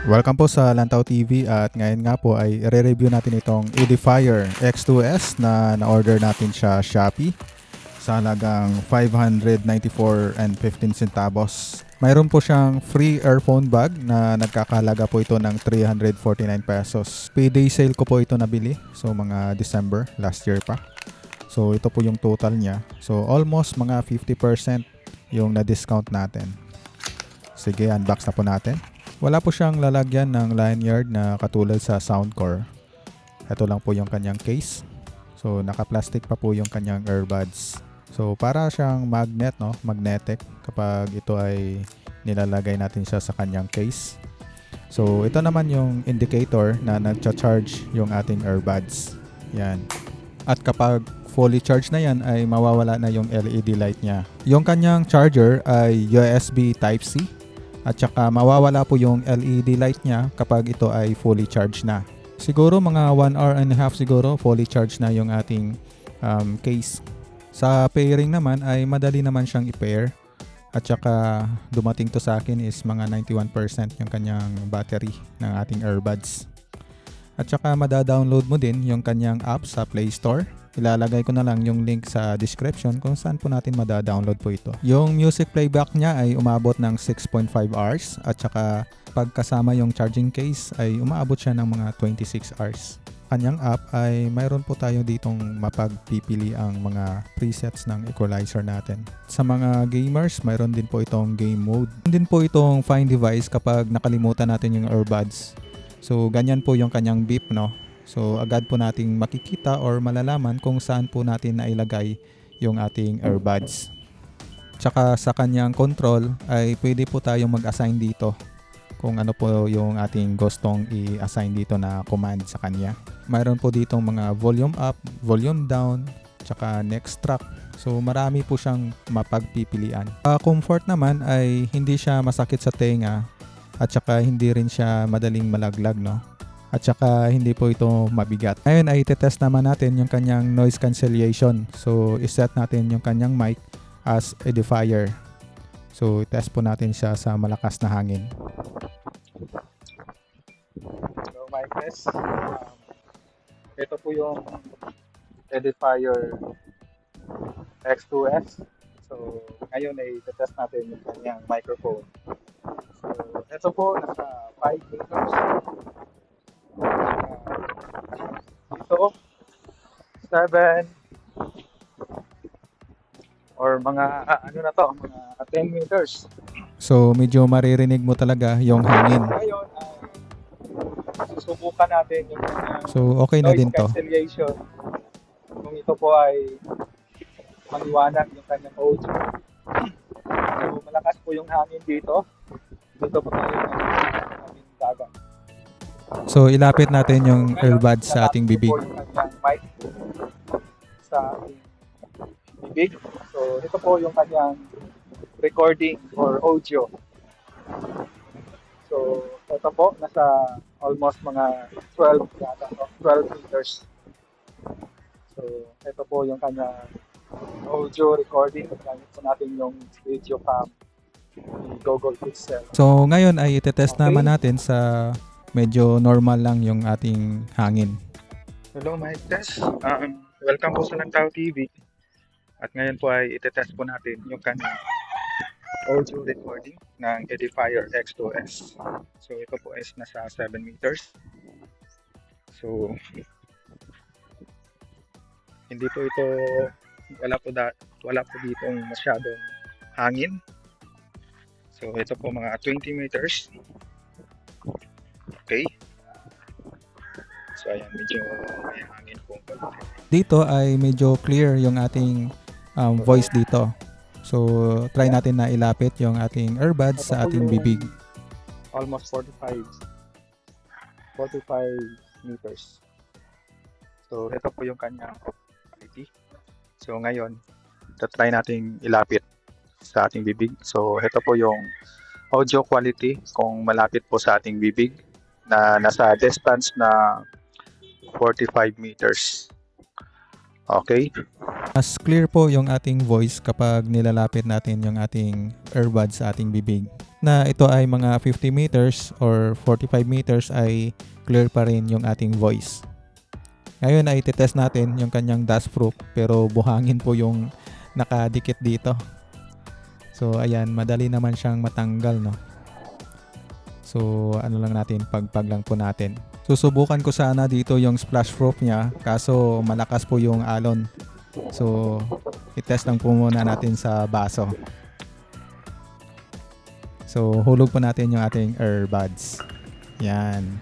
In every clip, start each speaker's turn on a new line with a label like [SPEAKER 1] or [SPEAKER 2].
[SPEAKER 1] Welcome po sa Lantaw TV at ngayon nga po ay re-review natin itong Edifier X2S na na-order natin sa Shopee sa halagang 594 and 15 centavos. Mayroon po siyang free earphone bag na nagkakahalaga po ito ng 349 pesos. Payday sale ko po ito nabili. So mga December last year pa. So ito po yung total niya. So almost mga 50% yung na-discount natin. Sige, unbox na po natin. Wala po siyang lalagyan ng lanyard na katulad sa Soundcore. Ito lang po yung kanyang case. So naka-plastic pa po yung kanyang earbuds. So para siyang magnet, no? Magnetic kapag ito ay nilalagay natin siya sa kanyang case. So ito naman yung indicator na nagcha-charge yung ating earbuds. Yan. At kapag fully charged na yan ay mawawala na yung LED light niya. Yung kanyang charger ay USB Type-C. At saka mawawala po yung LED light niya kapag ito ay fully charged na. Siguro mga 1 hour and a half siguro fully charged na yung ating case. Sa pairing naman ay madali naman siyang i-pair. At saka dumating to sa akin is mga 91% yung kanyang battery ng ating earbuds. At saka mada-download mo din yung kanyang app sa Play Store. Ilalagay ko na lang yung link sa description kung saan po natin mada-download po ito. Yung music playback niya ay umabot ng 6.5 hours at saka pagkasama yung charging case ay umaabot siya ng mga 26 hours. Kanyang app ay mayroon po tayo ditong mapagpipili ang mga presets ng equalizer natin. Sa mga gamers, mayroon din po itong game mode. Mayroon din po itong find device kapag nakalimutan natin yung earbuds. So ganyan po yung kanyang beep, no? So agad po nating makikita or malalaman kung saan po natin nailagay yung ating earbuds. Tsaka sa kanyang control ay pwede po tayong mag-assign dito kung ano po yung ating gustong i-assign dito na command sa kanya. Mayroon po ditong mga volume up, volume down, tsaka next track. So marami po siyang mapagpipilian. Comfort naman ay hindi siya masakit sa tenga at tsaka hindi rin siya madaling malaglag, no? At saka hindi po ito mabigat. Ngayon ay itetest naman natin yung kanyang noise cancellation. So iset natin yung kanyang mic as Edifier. So itest po natin siya sa malakas na hangin. So mic test. Ito po yung Edifier X2S. So ngayon ay itetest natin yung kanyang microphone. So ito po nasa 5 meters. Ito 7 or mga ano na to, mga 10 meters. So medyo maririnig mo talaga yung hangin. Ngayon susubukan natin yung so okay na din to. Cancellation. Kung ito po ay maliwanag yung kanyang audio. So malakas po yung hangin dito. Dito po tayo ng dagat. So ilapit natin yung earbuds sa ating bibig. Mic sa ating bibig. So ito po yung kanyang recording or audio. So ito po nasa almost mga 12 meters. So ito po yung kanyang audio recording. Gamit po natin yung video cam ni Google Pixel. So ngayon ay itetest naman natin sa medyo normal lang yung ating hangin. Hello, mic test. Welcome po sa Lantaw TV. At ngayon po ay itetest po natin yung kanyang audio recording ng Edifier X2S. So ito po is nasa 7 meters. So hindi po ito wala po ditong masyadong hangin. So ito po mga 20 meters. Okay. So ayan, medyo may hangin po. Dito ay medyo clear yung ating voice dito. So try natin na ilapit yung ating earbuds sa ating bibig. Almost 45 meters. So ito po yung kanyang quality. So ngayon, try nating ilapit sa ating bibig. So ito po yung audio quality kung malapit po sa ating bibig na nasa distance na 45 meters.
[SPEAKER 2] Okay?
[SPEAKER 1] Mas clear po yung ating voice kapag nilalapit natin yung ating earbuds sa ating bibig. Na ito ay mga 50 meters or 45 meters ay clear pa rin yung ating voice. Ngayon ay titest natin yung kanyang dustproof pero buhangin po yung nakadikit dito. So ayan, madali naman siyang matanggal, no? So ano lang natin, pagpag lang po natin. Susubukan ko sana dito yung splash proof niya kaso malakas po yung alon. So itest lang po muna natin sa baso. So hulog po natin yung ating earbuds. Yan.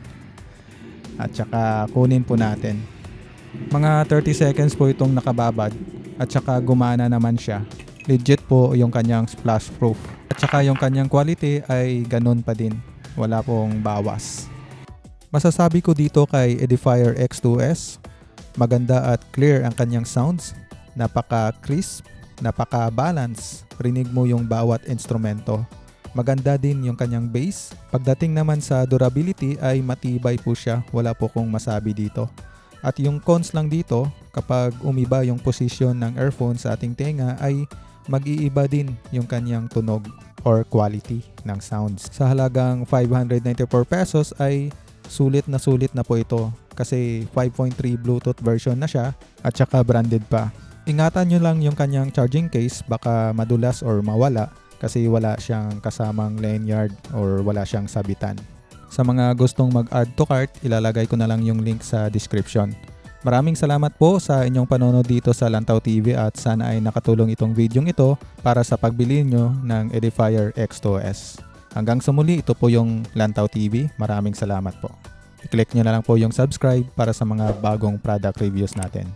[SPEAKER 1] At saka kunin po natin. Mga 30 seconds po itong nakababad at saka gumana naman siya. Legit po yung kanyang splash proof. At saka yung kanyang quality ay ganun pa din. Wala pong bawas. Masasabi ko dito kay Edifier X2S, maganda at clear ang kanyang sounds. Napaka-crisp, napaka-balance. Rinig mo yung bawat instrumento. Maganda din yung kanyang bass. Pagdating naman sa durability ay matibay po siya. Wala po kong masabi dito. At yung cons lang dito, kapag umiba yung posisyon ng earphone sa ating tenga ay mag-iiba din yung kanyang tunog or quality ng sounds. Sa halagang 594 pesos ay sulit na po ito kasi 5.3 Bluetooth version na siya at saka branded pa. Ingatan nyo lang yung kanyang charging case, baka madulas or mawala kasi wala siyang kasamang lanyard or wala siyang sabitan. Sa mga gustong mag-add to cart, ilalagay ko na lang yung link sa description. Maraming salamat po sa inyong panonood dito sa Lantaw TV at sana ay nakatulong itong videong ito para sa pagbili nyo ng Edifier X2S. Hanggang sa muli, ito po yung Lantaw TV. Maraming salamat po. I-click nyo na lang po yung subscribe para sa mga bagong product reviews natin.